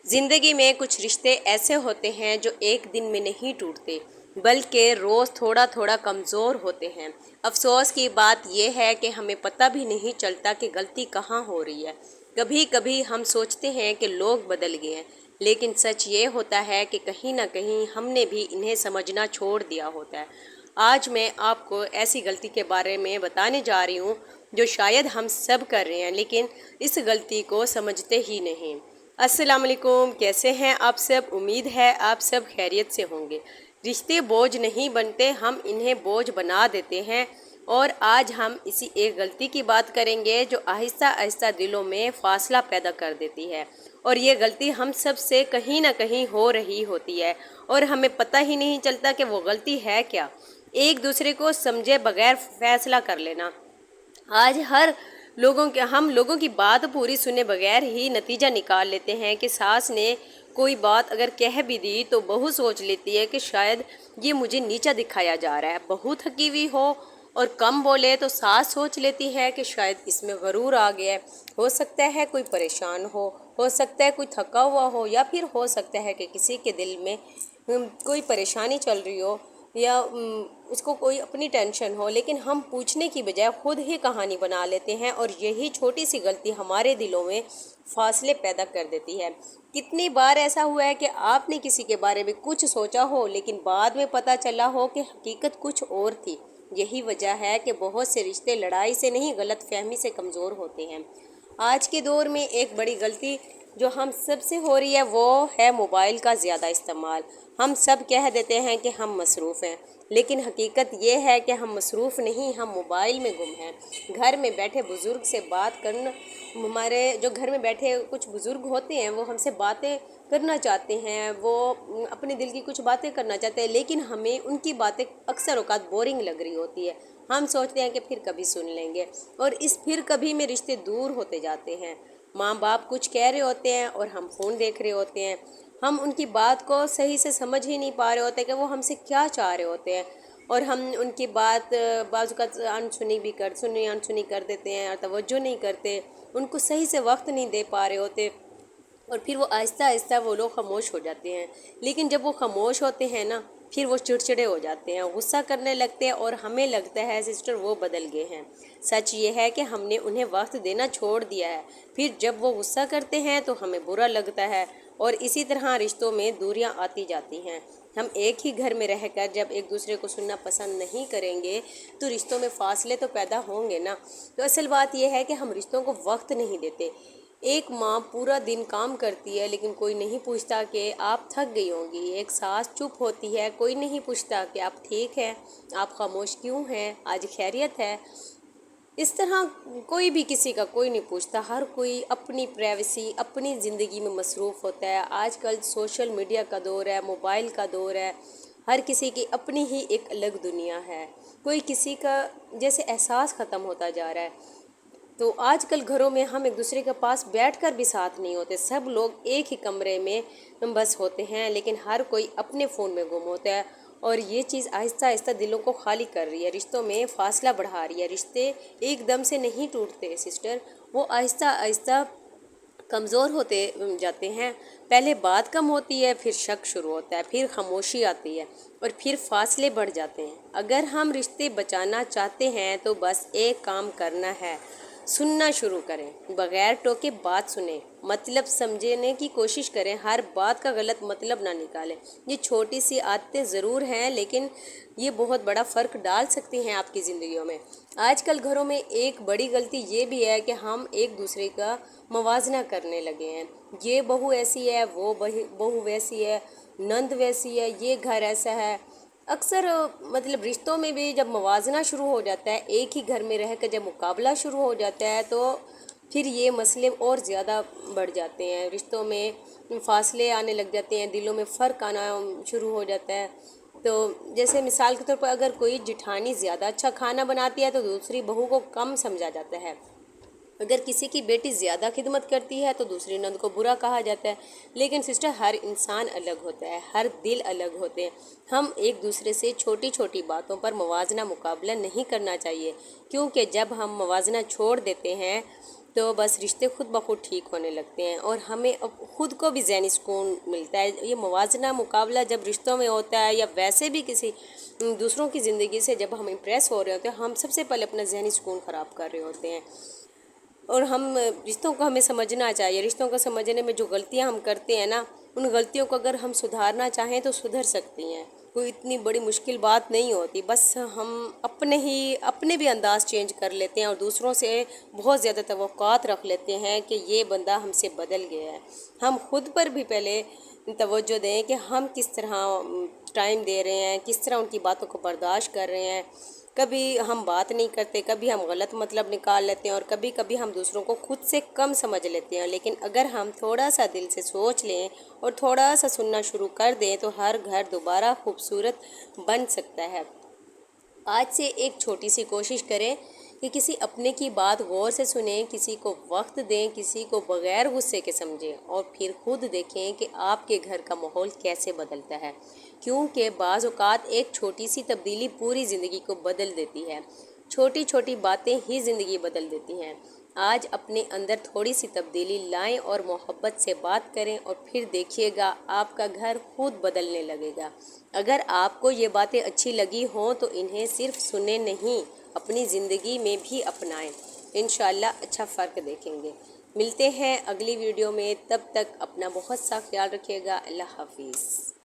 ज़िंदगी में कुछ रिश्ते ऐसे होते हैं जो एक दिन में नहीं टूटते, बल्कि रोज़ थोड़ा थोड़ा कमज़ोर होते हैं। अफसोस की बात यह है कि हमें पता भी नहीं चलता कि गलती कहाँ हो रही है। कभी कभी हम सोचते हैं कि लोग बदल गए हैं, लेकिन सच ये होता है कि कहीं ना कहीं हमने भी इन्हें समझना छोड़ दिया होता है। आज मैं आपको ऐसी गलती के बारे में बताने जा रही हूँ जो शायद हम सब कर रहे हैं, लेकिन इस गलती को समझते ही नहीं। अस्सलाम वालेकुम, कैसे हैं आप सब? उम्मीद है आप सब खैरियत से होंगे। रिश्ते बोझ नहीं बनते, हम इन्हें बोझ बना देते हैं। और आज हम इसी एक गलती की बात करेंगे जो आहिस्ता आहिस्ता दिलों में फासला पैदा कर देती है। और ये गलती हम सब से कहीं ना कहीं हो रही होती है और हमें पता ही नहीं चलता कि वो गलती है क्या। एक दूसरे को समझे बगैर फैसला कर लेना। आज हर हम लोगों की बात पूरी सुने बगैर ही नतीजा निकाल लेते हैं कि सास ने कोई बात अगर कह भी दी तो बहू सोच लेती है कि शायद ये मुझे नीचा दिखाया जा रहा है। बहू थकी हुई हो और कम बोले तो सास सोच लेती है कि शायद इसमें गरूर आ गया है। हो सकता है कोई परेशान हो सकता है कोई थका हुआ हो, या फिर हो सकता है कि किसी के दिल में कोई परेशानी चल रही हो, या उसको कोई अपनी टेंशन हो। लेकिन हम पूछने की बजाय खुद ही कहानी बना लेते हैं और यही छोटी सी गलती हमारे दिलों में फासले पैदा कर देती है। कितनी बार ऐसा हुआ है कि आपने किसी के बारे में कुछ सोचा हो, लेकिन बाद में पता चला हो कि हकीकत कुछ और थी। यही वजह है कि बहुत से रिश्ते लड़ाई से नहीं, गलत फहमी से कमज़ोर होते हैं। आज के दौर में एक बड़ी गलती जो हम सब से हो रही है वो है मोबाइल का ज़्यादा इस्तेमाल। हम सब कह देते हैं कि हम मसरूफ़ हैं, लेकिन हकीकत ये है कि हम मसरूफ़ नहीं, हम मोबाइल में गुम हैं। घर में बैठे बुज़ुर्ग से बात करना, हमारे जो घर में बैठे कुछ बुज़ुर्ग होते हैं वो हमसे बातें करना चाहते हैं, वो अपने दिल की कुछ बातें करना चाहते हैं, लेकिन हमें उनकी बातें अक्सर औक़ात बोरिंग लग रही होती है। हम सोचते हैं कि फिर कभी सुन लेंगे, और इस फिर कभी में रिश्ते दूर होते जाते हैं। माँ बाप कुछ कह रहे होते हैं और हम फ़ोन देख रहे होते हैं। हम उनकी बात को सही से समझ ही नहीं पा रहे होते कि वो हमसे क्या चाह रहे होते हैं, और हम उनकी बात बाज़ का अनसुनी कर देते हैं और तवज्जो नहीं करते, उनको सही से वक्त नहीं दे पा रहे होते, और फिर वो आहिस्ता आहिस्ता वो लोग खामोश हो जाते हैं। लेकिन जब वो खामोश होते हैं ना, फिर वो चिड़चिड़े हो जाते हैं, गुस्सा करने लगते हैं, और हमें लगता है सिस्टर वो बदल गए हैं। सच ये है कि हमने उन्हें वक्त देना छोड़ दिया है। फिर जब वो गुस्सा करते हैं तो हमें बुरा लगता है, और इसी तरह रिश्तों में दूरियां आती जाती हैं। हम एक ही घर में रहकर जब एक दूसरे को सुनना पसंद नहीं करेंगे तो रिश्तों में फासले तो पैदा होंगे ना। तो असल बात यह है कि हम रिश्तों को वक्त नहीं देते। एक माँ पूरा दिन काम करती है, लेकिन कोई नहीं पूछता कि आप थक गई होंगी। एक सास चुप होती है, कोई नहीं पूछता कि आप ठीक हैं, आप खामोश क्यों हैं, आज खैरियत है। इस तरह कोई भी किसी का कोई नहीं पूछता। हर कोई अपनी प्राइवेसी, अपनी ज़िंदगी में मसरूफ़ होता है। आजकल सोशल मीडिया का दौर है, मोबाइल का दौर है। हर किसी की अपनी ही एक अलग दुनिया है। कोई किसी का जैसे एहसास ख़त्म होता जा रहा है। तो आजकल घरों में हम एक दूसरे के पास बैठकर भी साथ नहीं होते। सब लोग एक ही कमरे में बस होते हैं, लेकिन हर कोई अपने फ़ोन में गुम होता है। और ये चीज़ आहिस्ता आहिस्ता दिलों को खाली कर रही है, रिश्तों में फासला बढ़ा रही है। रिश्ते एकदम से नहीं टूटते सिस्टर, वो आहिस्ता आहिस्ता कमज़ोर होते जाते हैं। पहले बात कम होती है, फिर शक शुरू होता है, फिर खामोशी आती है, और फिर फासले बढ़ जाते हैं। अगर हम रिश्ते बचाना चाहते हैं तो बस एक काम करना है, सुनना शुरू करें, बगैर टोके बात सुने, मतलब समझने की कोशिश करें, हर बात का गलत मतलब ना निकालें। ये छोटी सी आदतें ज़रूर हैं, लेकिन ये बहुत बड़ा फ़र्क डाल सकती हैं आपकी ज़िंदगियों में। आजकल घरों में एक बड़ी गलती ये भी है कि हम एक दूसरे का मवाजना करने लगे हैं। ये बहू ऐसी है, वो बहू वैसी है, नंद वैसी है, ये घर ऐसा है। अक्सर मतलब रिश्तों में भी जब मवाजना शुरू हो जाता है, एक ही घर में रहकर जब मुकाबला शुरू हो जाता है, तो फिर ये मसले और ज़्यादा बढ़ जाते हैं। रिश्तों में फासले आने लग जाते हैं, दिलों में फ़र्क आना शुरू हो जाता है। तो जैसे मिसाल के तौर पर अगर कोई जिठानी ज़्यादा अच्छा खाना बनाती है तो दूसरी बहू को कम समझा जाता है। अगर किसी की बेटी ज़्यादा खिदमत करती है तो दूसरी नंद को बुरा कहा जाता है। लेकिन सिस्टर, हर इंसान अलग होता है, हर दिल अलग होते हैं। हम एक दूसरे से छोटी छोटी बातों पर मवाजना मुकाबला नहीं करना चाहिए, क्योंकि जब हम मवाजना छोड़ देते हैं तो बस रिश्ते खुद बखुद ठीक होने लगते हैं और हमें अब खुद को भी ज़हनी सुकून मिलता है। ये मुवाजना मुकाबला जब रिश्तों में होता है या वैसे भी किसी दूसरों की ज़िंदगी से जब हम इम्प्रेस हो रहे होते हैं, हम सबसे पहले अपना ज़हनी सुकून ख़राब कर रहे होते हैं। और हम रिश्तों को हमें समझना चाहिए। रिश्तों को समझने में जो गलतियां हम करते हैं ना, उन गलतियों को अगर हम सुधारना चाहें तो सुधर सकती हैं। कोई इतनी बड़ी मुश्किल बात नहीं होती, बस हम अपने भी अंदाज़ चेंज कर लेते हैं और दूसरों से बहुत ज़्यादा तवक्कुआत रख लेते हैं कि ये बंदा हमसे बदल गया है। हम खुद पर भी पहले तवज्जो दें कि हम किस तरह टाइम दे रहे हैं, किस तरह उनकी बातों को बर्दाश्त कर रहे हैं। कभी हम बात नहीं करते, कभी हम गलत मतलब निकाल लेते हैं और कभी कभी हम दूसरों को खुद से कम समझ लेते हैं। लेकिन अगर हम थोड़ा सा दिल से सोच लें और थोड़ा सा सुनना शुरू कर दें तो हर घर दोबारा खूबसूरत बन सकता है। आज से एक छोटी सी कोशिश करें कि किसी अपने की बात गौर से सुनें, किसी को वक्त दें, किसी को बग़ैर गुस्से के समझें और फिर खुद देखें कि आपके घर का माहौल कैसे बदलता है। क्योंकि बाज़ औक़ात एक छोटी सी तब्दीली पूरी ज़िंदगी को बदल देती है। छोटी छोटी बातें ही ज़िंदगी बदल देती हैं। आज अपने अंदर थोड़ी सी तब्दीली लाएं और मोहब्बत से बात करें और फिर देखिएगा आपका घर खुद बदलने लगेगा। अगर आपको ये बातें अच्छी लगी हों तो इन्हें सिर्फ सुने नहीं, अपनी ज़िंदगी में भी अपनाएं। इंशाअल्लाह अच्छा फ़र्क देखेंगे। मिलते हैं अगली वीडियो में, तब तक अपना बहुत सा ख्याल रखिएगा। अल्लाह हाफिज़।